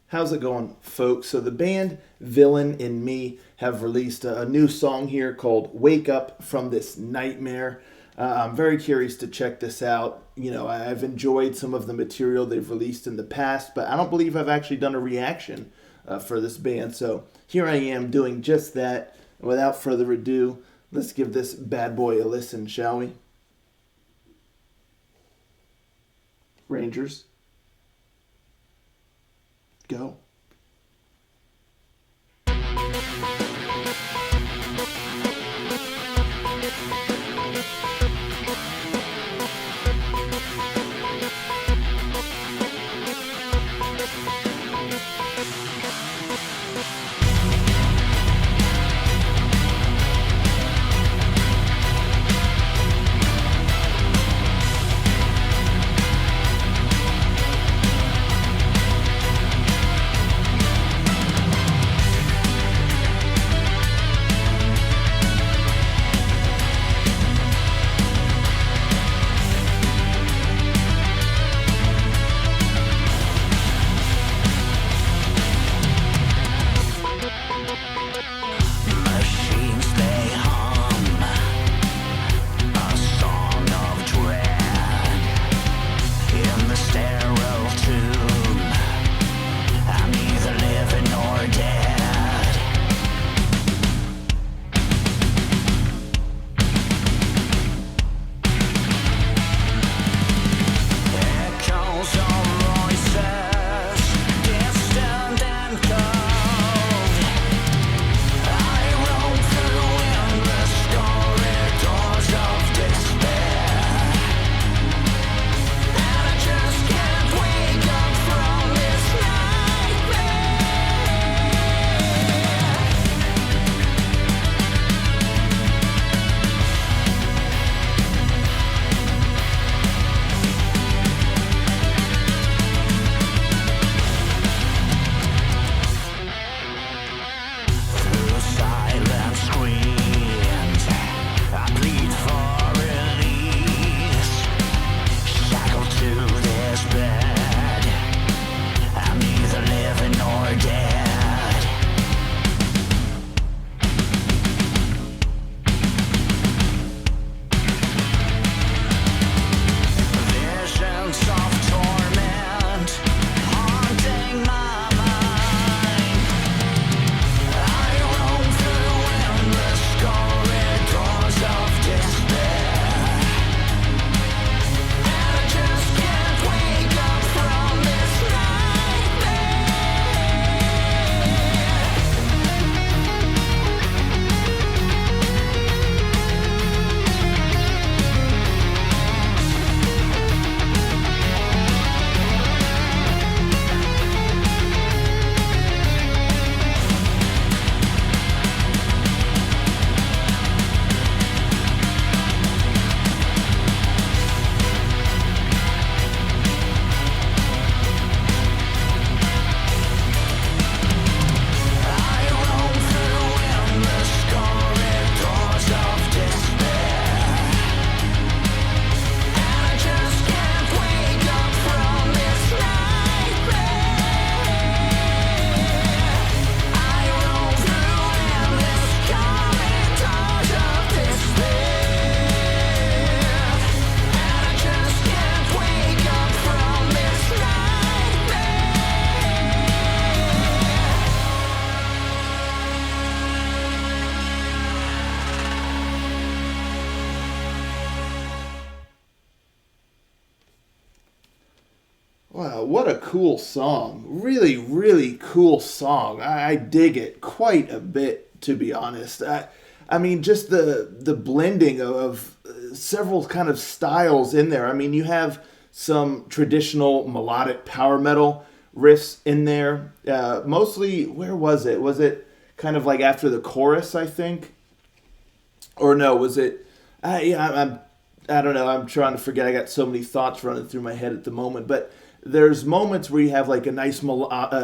How's it going, folks? So, the band Villain in Me have released a new song here called Wake Up from This Nightmare. I'm very curious to check this out. I've enjoyed some of the material they've released in the past, but I don't believe I've actually done a reaction for this band. So, here I am doing just that. Without further ado, let's give this bad boy a listen, shall we? Rangers, go. Machines they hum a song of dread in the sterile tomb. I'm neither living nor dead. Echoes of voices, distant and cold. I roam through endless corridors of despair, and I just can't wake up from this nightmare. Through silent screams, I plead for release. Shackled to this bed, I'm neither living nor dead. Visions of torment haunting my mind. I roam through endless corridors of despair, and I just can't wake up from this nightmare. I roam through endless corridors of despair, and I just can't wake up from this nightmare. I roam through endless corridors of despair, and I just can't wake up from this nightmare. Wow, what a cool song. Really, really cool song. I dig it quite a bit, to be honest. I mean, just the blending of several kind of styles in there. I mean, you have some traditional melodic power metal riffs in there. Mostly, where was it? Was it kind of like after the chorus, I think? Or no, was it? I don't know. I'm trying to forget. I got so many thoughts running through my head at the moment. But there's moments where you have like a nice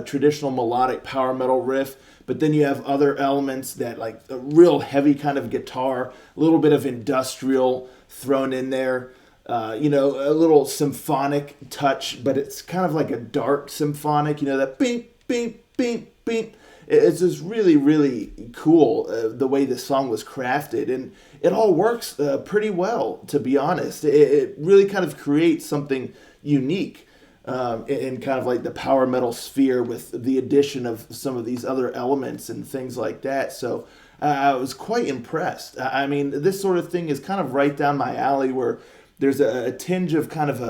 traditional melodic power metal riff, but then you have other elements that like a real heavy kind of guitar, a little bit of industrial thrown in there. A little symphonic touch, but it's kind of like a dark symphonic. That beep beep, beep, beep. It's just really, really cool the way this song was crafted, and it all works pretty well, to be honest. It really kind of creates something unique in kind of like the power metal sphere with the addition of some of these other elements and things like that. So I was quite impressed. I mean, this sort of thing is kind of right down my alley, where there's a tinge of kind of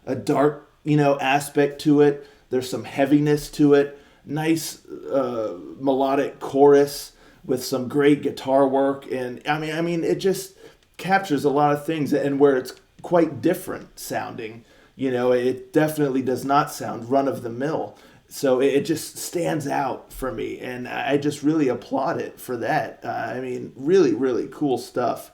a dark, aspect to it. There's some heaviness to it. Nice melodic chorus with some great guitar work, and I mean, it just captures a lot of things, and where it's quite different sounding. It definitely does not sound run of the mill. So it just stands out for me, and I just really applaud it for that. I mean, really, really cool stuff.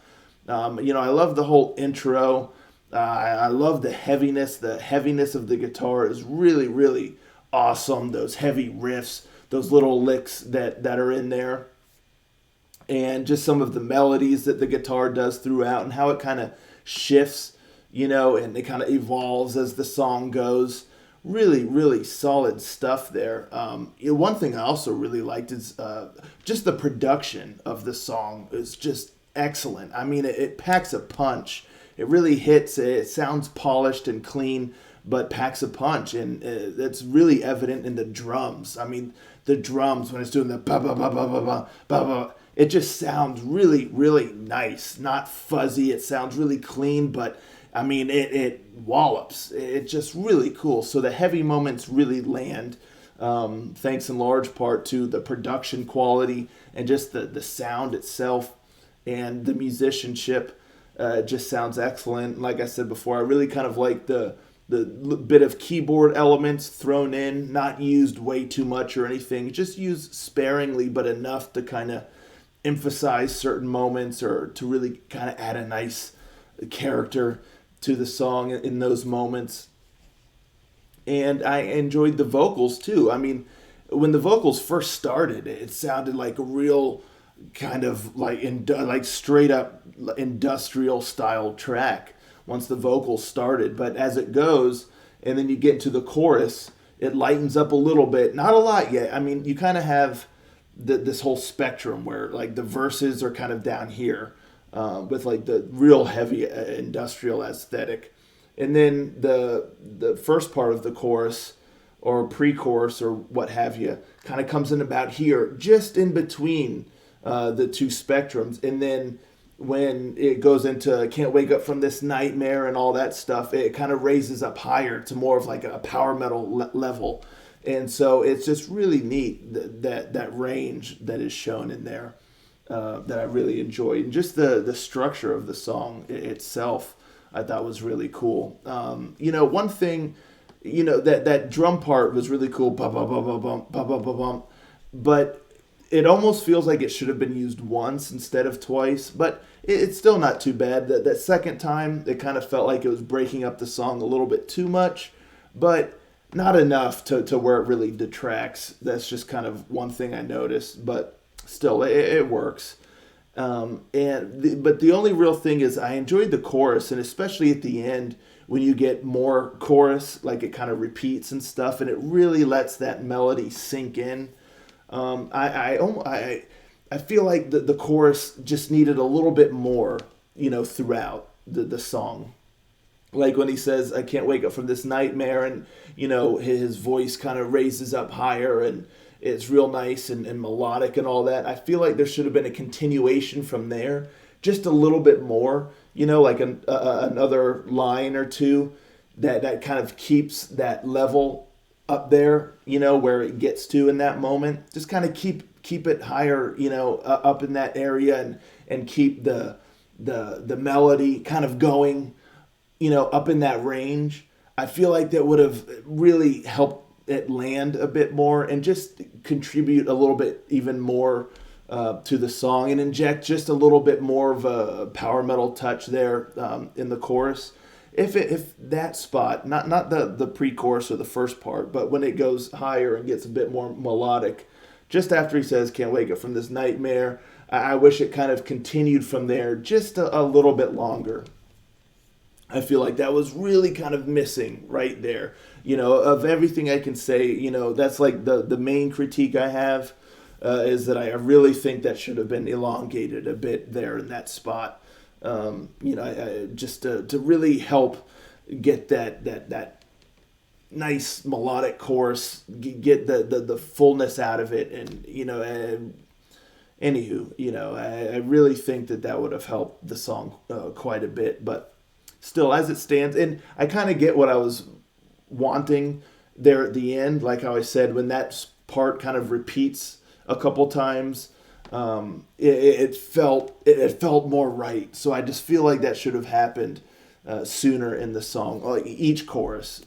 I love the whole intro. I love the heaviness. The heaviness of the guitar is really, really awesome. Those heavy riffs, those little licks that are in there, and just some of the melodies that the guitar does throughout, and how it kind of shifts, and it kind of evolves as the song goes. Really, really solid stuff there. One thing I also really liked is just the production of the song is just excellent. I mean, it packs a punch. It really hits. It sounds polished and clean, but packs a punch, and that's really evident in the drums. I mean, the drums, when it's doing the ba ba ba ba ba ba ba ba, it just sounds really, really nice. Not fuzzy. It sounds really clean, but I mean, it wallops. It's just really cool. So the heavy moments really land, thanks in large part to the production quality and just the sound itself, and the musicianship. Just sounds excellent. Like I said before, I really kind of like the bit of keyboard elements thrown in, not used way too much or anything, just used sparingly, but enough to kind of emphasize certain moments, or to really kind of add a nice character to the song in those moments. And I enjoyed the vocals too. I mean, when the vocals first started, it sounded like a real kind of like straight up industrial style track once the vocals started. But as it goes, and then you get into the chorus, it lightens up a little bit. Not a lot yet. I mean, you kind of have this whole spectrum where like the verses are kind of down here, with like the real heavy industrial aesthetic, and then the first part of the chorus or pre-chorus or what have you kind of comes in about here, just in between the two spectrums. And then when it goes into "Can't Wake Up From This Nightmare" and all that stuff, it kind of raises up higher to more of like a power metal level. And so it's just really neat that range that is shown in there, that I really enjoyed. And just the structure of the song itself, I thought was really cool. One thing, that drum part was really cool, ba ba ba ba bum, ba ba ba bum, but it almost feels like it should have been used once instead of twice. But it's still not too bad. That second time, it kind of felt like it was breaking up the song a little bit too much, but not enough to where it really detracts. That's just kind of one thing I noticed, but still, it works. But the only real thing is I enjoyed the chorus, and especially at the end when you get more chorus, like it kind of repeats and stuff, and it really lets that melody sink in. I feel like the chorus just needed a little bit more, throughout the song. Like when he says, "I can't wake up from this nightmare," and his voice kind of raises up higher, and it's real nice and melodic and all that. I feel like there should have been a continuation from there, just a little bit more, like another line or two that kind of keeps that level up there, where it gets to in that moment. Just kind of keep it higher, up in that area, and keep the melody kind of going, up in that range. I feel like that would have really helped it land a bit more, and just contribute a little bit even more to the song, and inject just a little bit more of a power metal touch there in the chorus. If that spot, not the pre-chorus or the first part, but when it goes higher and gets a bit more melodic, just after he says, "Can't wake up from this nightmare," I wish it kind of continued from there just a little bit longer. I feel like that was really kind of missing right there. Of everything I can say, that's like the main critique I have, is that I really think that should have been elongated a bit there in that spot. Just to really help get that nice melodic chorus, get the fullness out of it, and anywho, I really think that would have helped the song quite a bit, but still, as it stands, and I kind of get what I was wanting there at the end, like how I said, when that part kind of repeats a couple times, it felt more right. So I just feel like that should have happened sooner in the song, like each chorus,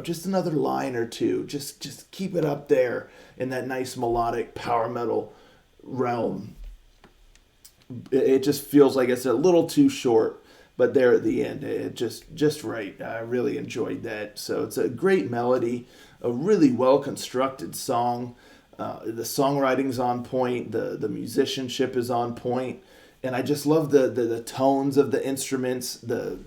just another line or two, just keep it up there in that nice melodic power metal realm. It just feels like it's a little too short, but there at the end, it just right. I really enjoyed that. So it's a great melody, a really well constructed song. The songwriting's on point, the musicianship is on point, and I just love the tones of the instruments, the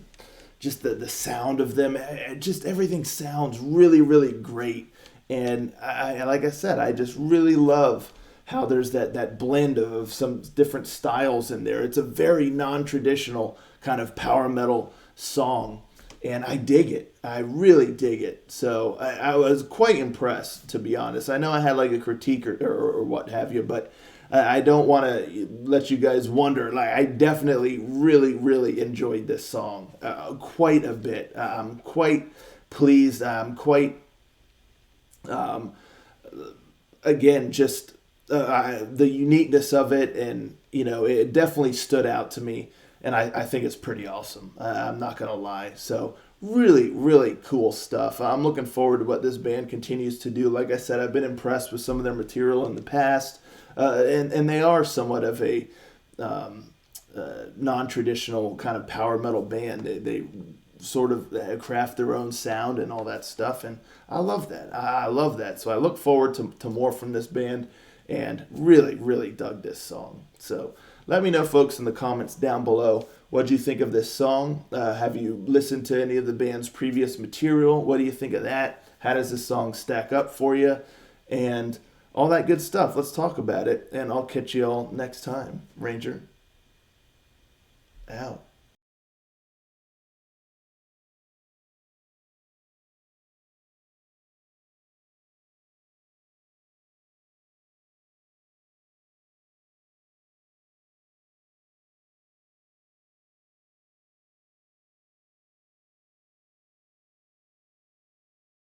sound of them. Just everything sounds really, really great. And like I said, I just really love how there's that blend of some different styles in there. It's a very non-traditional kind of power metal song, and I dig it. I really dig it. So I was quite impressed, to be honest. I know I had like a critique or what have you, but I don't want to let you guys wonder. Like, I definitely really, really enjoyed this song quite a bit. I'm quite pleased. I'm quite, again, just the uniqueness of it, and it definitely stood out to me, and I think it's pretty awesome. I'm not gonna lie. So really, really cool stuff. I'm looking forward to what this band continues to do. Like I said, I've been impressed with some of their material in the past, and they are somewhat of a non-traditional kind of power metal band. They sort of craft their own sound and all that stuff, and I love that. I love that. So I look forward to more from this band, and really, really dug this song. So let me know, folks, in the comments down below, what do you think of this song? Have you listened to any of the band's previous material? What do you think of that? How does this song stack up for you? And all that good stuff. Let's talk about it, and I'll catch you all next time. Ranger, out.